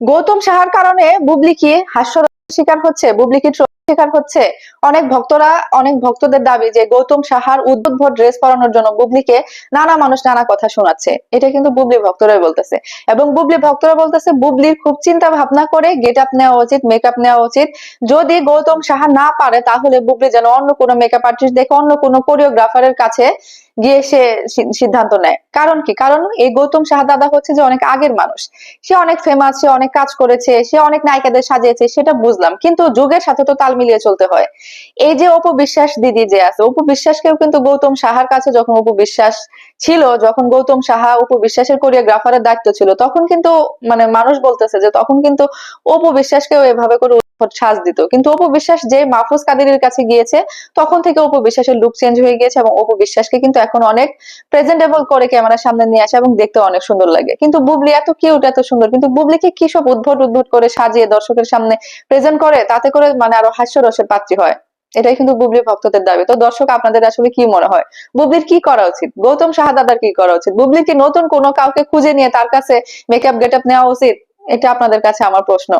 গৌতম সাহার কারণে বুবলি কি হাস্যরসের শিকার হচ্ছে? বুবলি কি ট্রোলের শিকার হচ্ছে? অনেক ভক্তদের দাবি যে গৌতম সাহার উদ্ভট ড্রেস পরানোর জন্য বুবলিকে নানা মানুষ নানা কথা শোনাচ্ছে। এটা কিন্তু বুবলি ভক্তরাই বলতেছে। এবং বুবলি ভক্তরা বলতেছে বুবলির খুব চিন্তা ভাবনা করে গেট আপ নেওয়া উচিত, মেকআপ নেওয়া উচিত। যদি গৌতম সাহা না পারে তাহলে বুবলি যেন অন্য কোনো মেকআপ আর্টিস্ট দেখে, অন্য কোনো কোরিওগ্রাফারের কাছে গিয়ে সে সিদ্ধান্ত নেয়। কারণ কি? কারণ এই গৌতম সাহা দাদা হচ্ছে যে অনেক আগের মানুষ। সে অনেক ফেমাস, সে অনেক কাজ করেছে, সে অনেক নায়িকাদের সাজিয়েছে, সেটা বুঝলাম, কিন্তু যুগের সাথে তো তাল মিলিয়ে চলতে হয়। এই যে অপু বিশ্বাস দিদি যে আছে, অপু বিশ্বাসকেও কিন্তু গৌতম সাহার কাছে যখন অপু বিশ্বাস ছিল, যখন গৌতম সাহা অপু বিশ্বাসের কোরিওগ্রাফারের দায়িত্ব ছিল, তখন কিন্তু মানে মানুষ বলতেছে যে তখন কিন্তু অপু বিশ্বাসকেও এভাবে করে সাজ দিত। কিন্তু অপু বিশ্বাস যে মাহফুজ কাদেরের কাছে গিয়েছে, তখন থেকে অপু বিশ্বাসের লুক চেঞ্জ হয়ে গিয়েছে এবং অপু বিশ্বাসকে কিন্তু এখন অনেক প্রেজেন্টেবল করে ক্যামেরার সামনে নিয়ে আসে এবং দেখতে অনেক সুন্দর লাগে। কিন্তু বুবলি এত কিউট, এত সুন্দর, কিন্তু বুবলিকে কি সব উদ্ভট উদ্ভট করে সাজিয়ে দর্শকের সামনে প্রেজেন্ট করে, তাতে করে মানে আরো হাস্যরসের পাত্রী হয়। এটাই কিন্তু বুবলি ভক্তদের দাবি। তো দর্শক, আপনাদের আসলে কি মনে হয়, বুবলির কি করা উচিত? গৌতম শাহাদাদার কি করা উচিত? বুবলির কি নতুন কোনো কাউকে খুঁজে নিয়ে তার কাছে মেকআপ গেটআপ নেওয়া উচিত? এটা আপনাদের কাছে আমার প্রশ্ন।